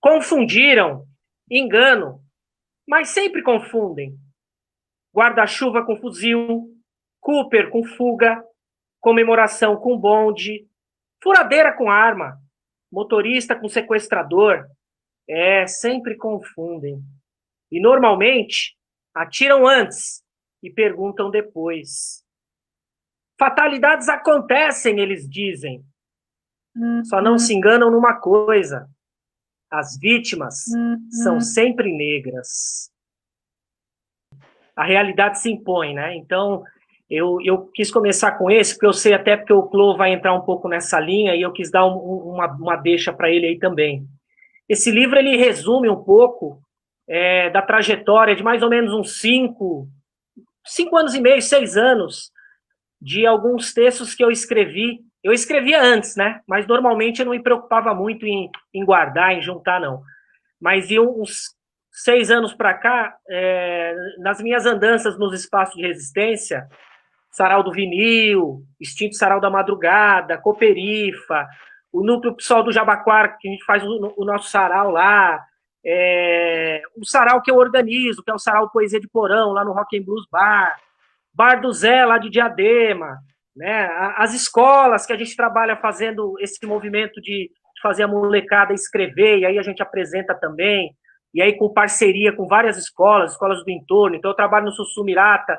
Confundiram, engano, mas sempre confundem. Guarda-chuva com fuzil, Cooper com fuga, comemoração com bonde, furadeira com arma, motorista com sequestrador. Sempre confundem. E normalmente atiram antes e perguntam depois. Fatalidades acontecem, eles dizem. Só não se enganam numa coisa: as vítimas são sempre negras. A realidade se impõe, né? Então, eu quis começar com esse, porque eu sei até porque o Clô vai entrar um pouco nessa linha, e eu quis dar uma deixa para ele aí também. Esse livro, ele resume um pouco da trajetória de mais ou menos uns 5 anos e meio, 6 anos, de alguns textos que eu escrevi. Eu escrevia antes, né? Mas normalmente eu não me preocupava muito em guardar, em juntar, não. Mas de uns 6 anos para cá, nas minhas andanças nos espaços de resistência, Sarau do Vinil, Extinto Sarau da Madrugada, Cooperifa, o Núcleo PSOL do Jabaquara, que a gente faz o nosso sarau lá, o sarau que eu organizo, que é o Sarau Poesia de Porão, lá no Rock and Blues Bar do Zé, lá de Diadema, né? As escolas que a gente trabalha fazendo esse movimento de fazer a molecada escrever, e aí a gente apresenta também, e aí com parceria com várias escolas do entorno. Então eu trabalho no Sussumirata,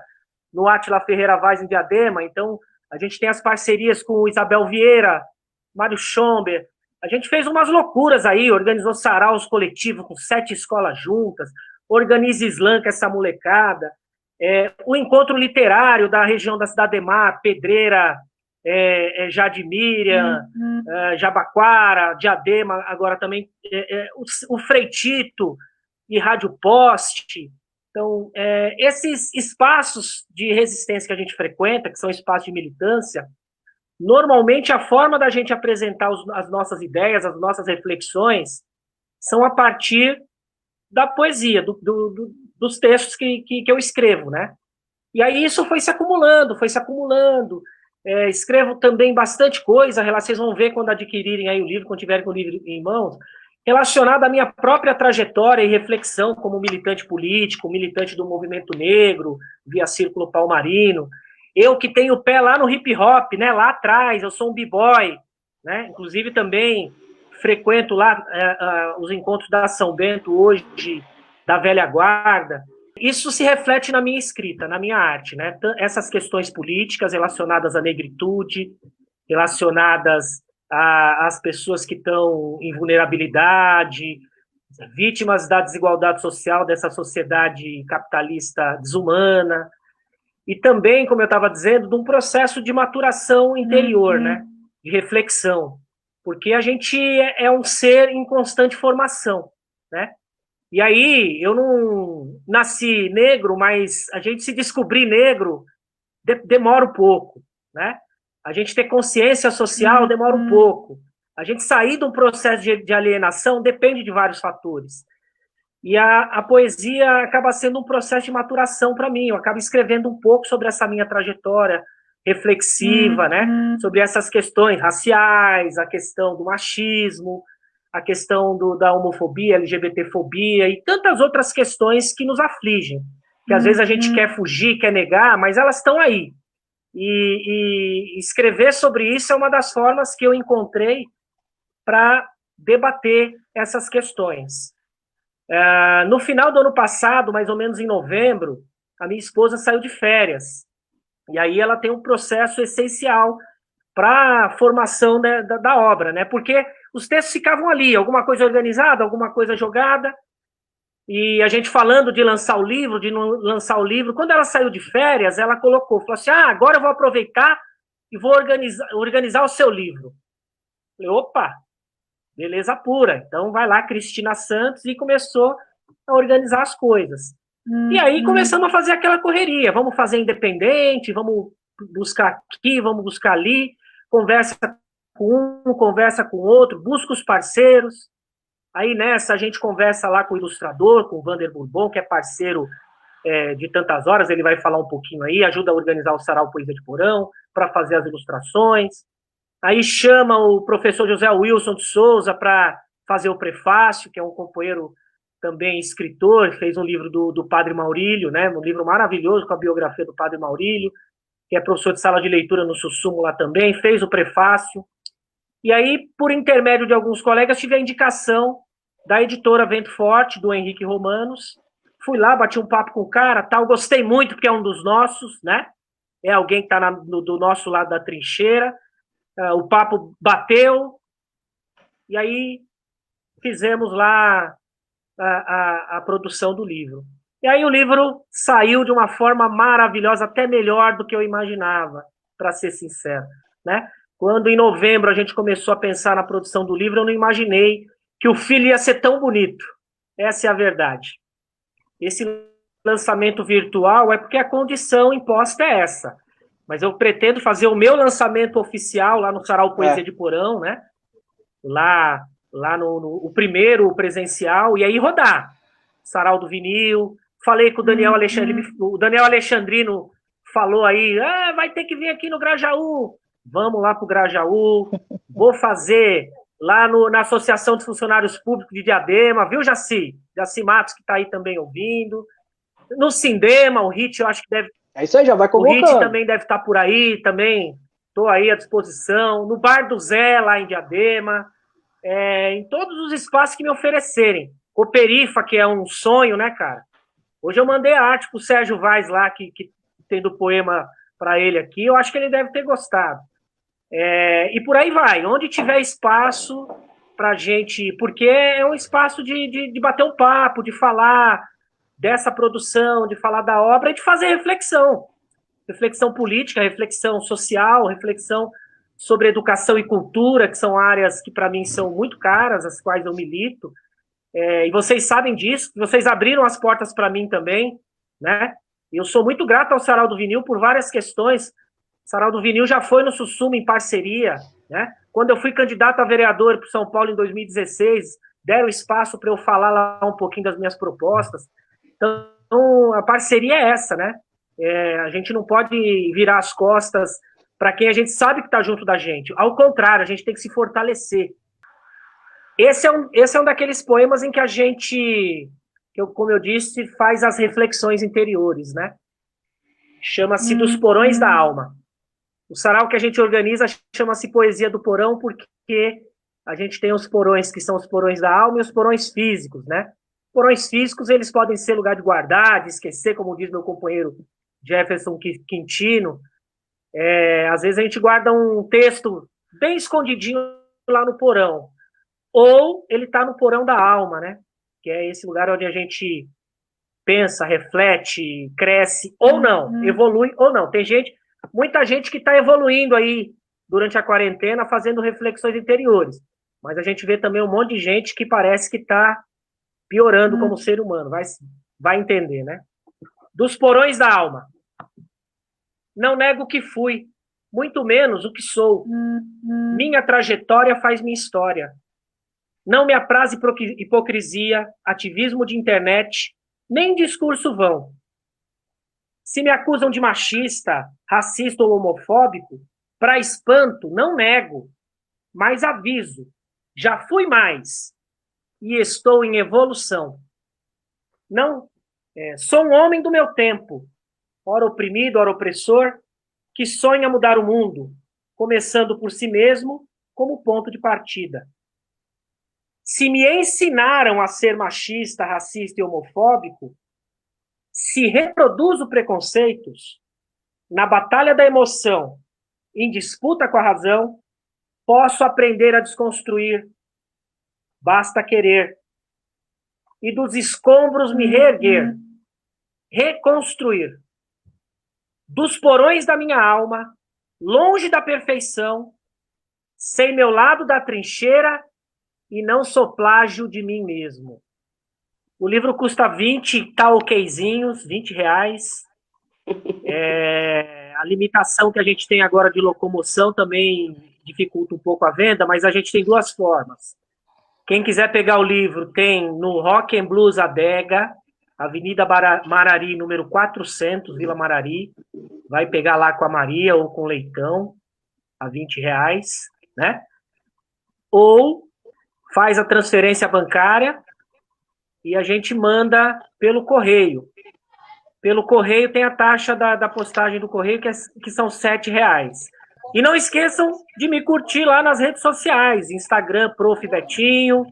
no Átila Ferreira Vaz, em Diadema. Então a gente tem as parcerias com o Isabel Vieira, Mário Schomber. A gente fez umas loucuras aí, organizou saraus coletivos com 7 escolas juntas, organiza Slam com essa molecada, o encontro literário da região da Cidade de Mar, Pedreira, Jadimíria, Jabaquara, Diadema, agora também o Freitito e Rádio Poste. Então, esses espaços de resistência que a gente frequenta, que são espaços de militância, normalmente a forma da gente apresentar as nossas ideias, as nossas reflexões, são a partir da poesia, dos textos que eu escrevo, né? E aí isso foi se acumulando, foi se acumulando. Escrevo também bastante coisa, vocês vão ver quando adquirirem aí o livro, quando tiverem com o livro em mãos, relacionado à minha própria trajetória e reflexão como militante político, militante do movimento negro, via Círculo Palmarino. Eu que tenho o pé lá no hip hop, né, lá atrás, eu sou um b-boy, né? Inclusive também frequento lá os encontros da São Bento hoje, da velha guarda. Isso se reflete na minha escrita, na minha arte, né? Essas questões políticas relacionadas à negritude, relacionadas às pessoas que estão em vulnerabilidade, vítimas da desigualdade social dessa sociedade capitalista desumana, e também, como eu estava dizendo, de um processo de maturação interior, né? De reflexão, porque a gente é um ser em constante formação, né? E aí, eu não nasci negro, mas a gente se descobrir negro demora um pouco, né? A gente ter consciência social demora um pouco. A gente sair de um processo de alienação depende de vários fatores. E a poesia acaba sendo um processo de maturação para mim. Eu acabo escrevendo um pouco sobre essa minha trajetória reflexiva, né? Sobre essas questões raciais, a questão do machismo, a questão da homofobia, LGBTfobia e tantas outras questões que nos afligem, que às vezes a gente quer fugir, quer negar, mas elas estão aí. E escrever sobre isso é uma das formas que eu encontrei para debater essas questões. No final do ano passado, mais ou menos em novembro, a minha esposa saiu de férias. E aí ela tem um processo essencial para a formação da obra, né? Porque os textos ficavam ali, alguma coisa organizada, alguma coisa jogada, e a gente falando de lançar o livro, de não lançar o livro. Quando ela saiu de férias, ela falou assim, agora eu vou aproveitar e vou organizar o seu livro. Eu falei, opa, beleza pura. Então vai lá, Cristina Santos, e começou a organizar as coisas. E aí começamos a fazer aquela correria, vamos fazer independente, vamos buscar aqui, vamos buscar ali, conversa com um, conversa com o outro, busca os parceiros. Aí nessa a gente conversa lá com o ilustrador, com o Vander Bourbon, que é parceiro de tantas horas, ele vai falar um pouquinho aí, ajuda a organizar o Sarau Poesia de Porão, para fazer as ilustrações. Aí chama o professor José Wilson de Souza para fazer o prefácio, que é um companheiro também escritor, fez um livro do Padre Maurílio, né, um livro maravilhoso com a biografia do Padre Maurílio, que é professor de sala de leitura no Sussumo lá também, fez o prefácio. E aí, por intermédio de alguns colegas, tive a indicação da editora Vento Forte, do Henrique Romanos. Fui lá, bati um papo com o cara, tal, gostei muito, porque é um dos nossos, né? É alguém que está do nosso lado da trincheira. O papo bateu, e aí fizemos lá a produção do livro. E aí o livro saiu de uma forma maravilhosa, até melhor do que eu imaginava, para ser sincero, né? Quando em novembro a gente começou a pensar na produção do livro, eu não imaginei que o filho ia ser tão bonito. Essa é a verdade. Esse lançamento virtual é porque a condição imposta é essa. Mas eu pretendo fazer o meu lançamento oficial lá no Sarau Poesia de Porão, né? Lá no primeiro presencial, e aí rodar. Sarau do Vinil. Falei com o Daniel Alexandrino, o Daniel Alexandrino falou aí, vai ter que vir aqui no Grajaú. Vamos lá pro Grajaú. Vou fazer lá na Associação dos Funcionários Públicos de Diadema, viu, Jaci? Jaci Matos, que está aí também ouvindo. No Sindema, o Hit, eu acho que deve... É isso aí, já vai convocando. O Hit também deve estar por aí, também estou aí à disposição. No Bar do Zé, lá em Diadema. Em todos os espaços que me oferecerem. O Perifa, que é um sonho, né, cara? Hoje eu mandei a arte pro Sérgio Vaz lá, que tem do poema para ele aqui. Eu acho que ele deve ter gostado. E por aí vai. Onde tiver espaço pra gente... Porque é um espaço de bater um papo, de falar dessa produção, de falar da obra e de fazer reflexão. Reflexão política, reflexão social, reflexão sobre educação e cultura, que são áreas que para mim são muito caras, as quais eu milito. E vocês sabem disso, vocês abriram as portas para mim também, né? Eu sou muito grato ao Sarau do Vinil por várias questões. O Sarau do Vinil já foi no Sussumo em parceria, né? Quando eu fui candidato a vereador para São Paulo em 2016, deram espaço para eu falar lá um pouquinho das minhas propostas. Então, a parceria é essa, né? A gente não pode virar as costas para quem a gente sabe que está junto da gente. Ao contrário, a gente tem que se fortalecer. Esse é um daqueles poemas em que a gente, como eu disse, faz as reflexões interiores, né? Chama-se Dos Porões da Alma. O sarau que a gente organiza chama-se Poesia do Porão, porque a gente tem os porões que são os porões da alma e os porões físicos, né? Porões físicos, eles podem ser lugar de guardar, de esquecer, como diz meu companheiro Jefferson Quintino. Às vezes a gente guarda um texto bem escondidinho lá no porão. Ou ele está no porão da alma, né? Que é esse lugar onde a gente pensa, reflete, cresce, ou não, evolui ou não. Tem muita gente que está evoluindo aí durante a quarentena, fazendo reflexões interiores. Mas a gente vê também um monte de gente que parece que está piorando como ser humano. Vai entender, né? Dos porões da alma. Não nego o que fui, muito menos o que sou. Minha trajetória faz minha história. Não me apraz hipocrisia, ativismo de internet, nem discurso vão. Se me acusam de machista, racista ou homofóbico, para espanto, não nego, mas aviso, já fui mais e estou em evolução. Não, sou um homem do meu tempo, ora oprimido, ora opressor, que sonha mudar o mundo, começando por si mesmo como ponto de partida. Se me ensinaram a ser machista, racista e homofóbico, se reproduzo preconceitos, na batalha da emoção, em disputa com a razão, posso aprender a desconstruir. Basta querer. E dos escombros me reerguer. Reconstruir. Dos porões da minha alma, longe da perfeição, sem meu lado da trincheira e não sou plágio de mim mesmo. O livro custa 20 okzinhos, R$20. A limitação que a gente tem agora de locomoção também dificulta um pouco a venda, mas a gente tem duas formas. Quem quiser pegar o livro tem no Rock and Blues Adega, Avenida Marari, número 400, Vila Marari. Vai pegar lá com a Maria ou com o Leitão, a R$20, né? Ou faz a transferência bancária e a gente manda pelo correio. Pelo correio tem a taxa da postagem do correio, que são R$7. E não esqueçam de me curtir lá nas redes sociais, Instagram, Prof. Betinho,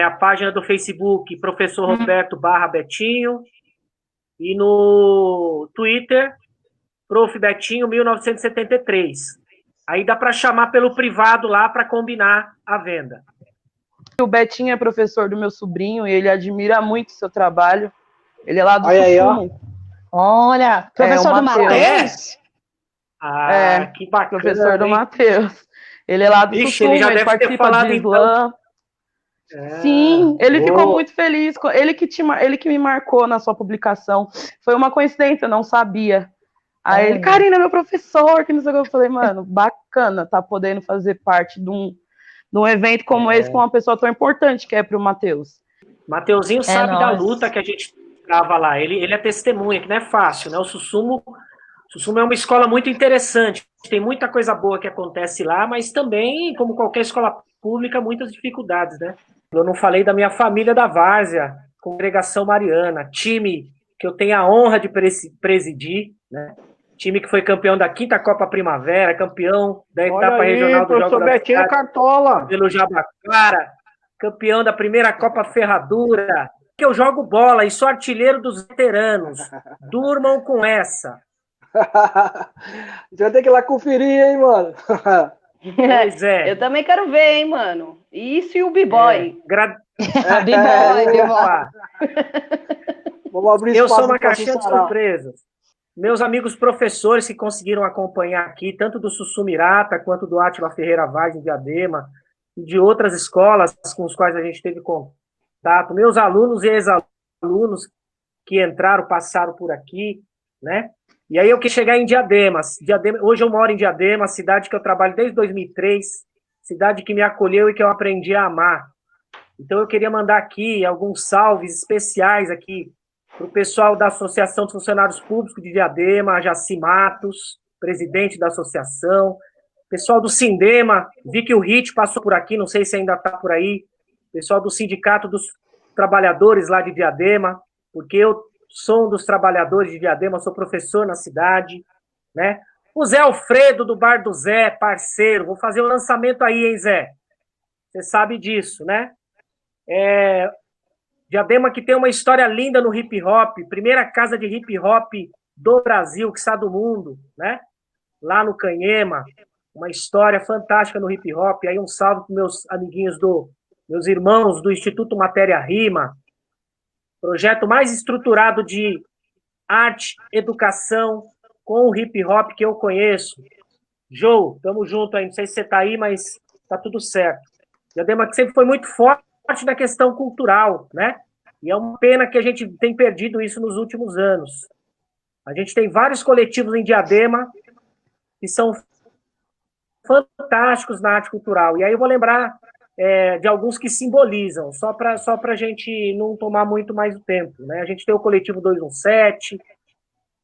a página do Facebook, Professor Roberto /Betinho, e no Twitter, Prof. Betinho 1973. Aí dá para chamar pelo privado lá para combinar a venda. O Betinho é professor do meu sobrinho e ele admira muito o seu trabalho. Ele é lá do Olha aí, Sussumo. Olha, professor do Matheus? Que bacana. Professor do Matheus. Ele é lá do Sussumo, ele participa de slam. Sim, ele ficou muito feliz. Ele que me marcou na sua publicação. Foi uma coincidência, eu não sabia. Aí ele, Karina, meu professor, que não sei o que. Eu falei, mano, bacana, tá podendo fazer parte de um evento como esse com uma pessoa tão importante que é pro Matheus. Mateuzinho sabe da luta que a gente tava lá. Ele é testemunha, que não é fácil, né? O Sussumo é uma escola muito interessante. Tem muita coisa boa que acontece lá, mas também, como qualquer escola pública, muitas dificuldades, né? Eu não falei da minha família da Várzea, Congregação Mariana, time que eu tenho a honra de presidir, né? Time que foi campeão da 5ª Copa Primavera, campeão da etapa regional do Jogo da Betinho Cartola. Pelo Jabaquara, campeão da primeira Copa Ferradura. Que eu jogo bola e sou artilheiro dos veteranos. Durmam com essa. A gente vai ter que ir lá conferir, hein, mano? Pois é. Eu também quero ver, hein, mano. Isso e o B-Boy. B-Boy. Vamos abrir eu sou uma caixinha de surpresas. Meus amigos professores que conseguiram acompanhar aqui, tanto do Sussumirata quanto do Átila Ferreira Vaz em Diadema, e de outras escolas com os quais a gente teve contato, meus alunos e ex-alunos que entraram, passaram por aqui, né? E aí eu quis chegar em Diadema. Hoje eu moro em Diadema, cidade que eu trabalho desde 2003, cidade que me acolheu e que eu aprendi a amar. Então eu queria mandar aqui alguns salves especiais aqui para o pessoal da Associação dos Funcionários Públicos de Diadema, Jaci Matos, presidente da associação, pessoal do Sindema, vi que o Rit passou por aqui, não sei se ainda está por aí, pessoal do Sindicato dos Trabalhadores lá de Diadema, porque eu sou um dos trabalhadores de Diadema, sou professor na cidade, né? O Zé Alfredo, do Bar do Zé, parceiro, vou fazer o lançamento aí, hein, Zé? Você sabe disso, né? Diadema que tem uma história linda no hip hop, primeira casa de hip hop do Brasil, que está do mundo, né? Lá no Canhema, uma história fantástica no hip hop. Aí um salve para meus amiguinhos meus irmãos do Instituto Matéria Rima, projeto mais estruturado de arte, educação com o hip hop que eu conheço. Joe, tamo junto aí, não sei se você tá aí, mas tá tudo certo. Diadema que sempre foi muito forte na questão cultural, né? E é uma pena que a gente tem perdido isso nos últimos anos. A gente tem vários coletivos em Diadema que são fantásticos na arte cultural. E aí eu vou lembrar de alguns que simbolizam, só para a gente não tomar muito mais o tempo, né? A gente tem o coletivo 217,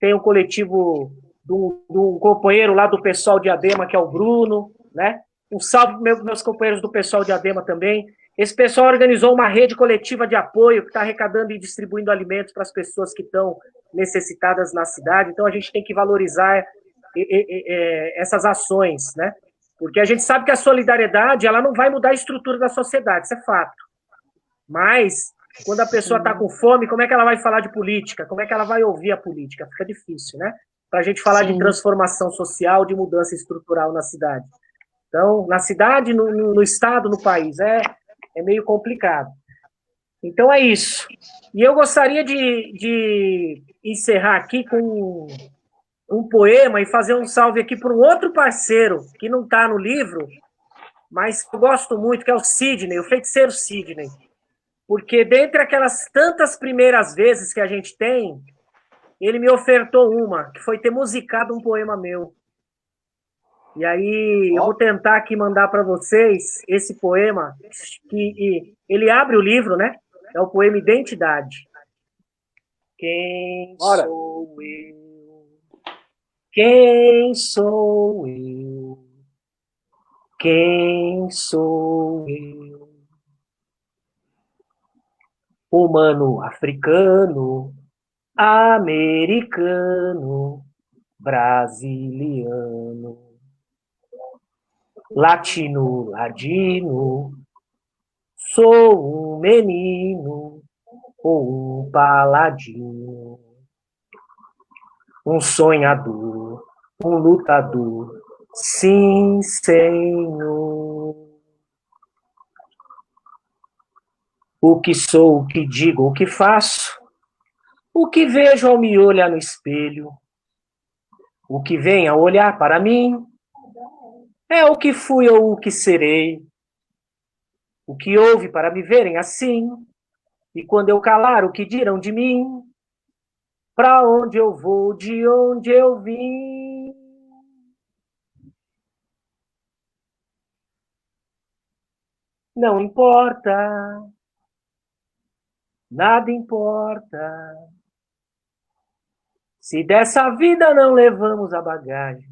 tem o coletivo do companheiro lá do pessoal de Diadema, que é o Bruno, né? Um salve para meus companheiros do pessoal de Diadema também. Esse pessoal organizou uma rede coletiva de apoio que está arrecadando e distribuindo alimentos para as pessoas que estão necessitadas na cidade. Então, a gente tem que valorizar essas ações, né? Porque a gente sabe que a solidariedade ela não vai mudar a estrutura da sociedade, isso é fato. Mas, quando a pessoa está com fome, como é que ela vai falar de política? Como é que ela vai ouvir a política? Fica difícil, né? Para a gente falar de transformação social, de mudança estrutural na cidade. Então, na cidade, no estado, no país, é meio complicado. Então, é isso. E eu gostaria de encerrar aqui com um poema e fazer um salve aqui para um outro parceiro que não está no livro, mas que eu gosto muito, que é o Sidney, o feiticeiro Sidney. Porque dentre aquelas tantas primeiras vezes que a gente tem, ele me ofertou uma, que foi ter musicado um poema meu. E aí eu vou tentar aqui mandar para vocês esse poema, que ele abre o livro, né? É o poema Identidade. Quem sou eu? Quem sou eu? Quem sou eu? Humano, africano, americano, brasiliano, latino, ladino, sou um menino ou um paladino, um sonhador, um lutador, sim, Senhor. O que sou, o que digo, o que faço, o que vejo ao me olhar no espelho, o que vem a olhar para mim, é o que fui ou o que serei, o que houve para me verem assim, e quando eu calar, o que dirão de mim, para onde eu vou, de onde eu vim. Não importa, nada importa, se dessa vida não levamos a bagagem,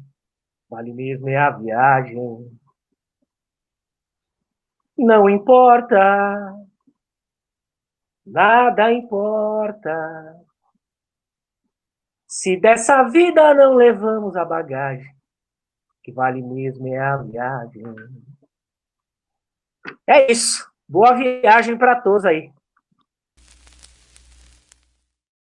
vale mesmo é a viagem. Não importa, nada importa, se dessa vida não levamos a bagagem, que vale mesmo é a viagem. É isso. Boa viagem para todos aí.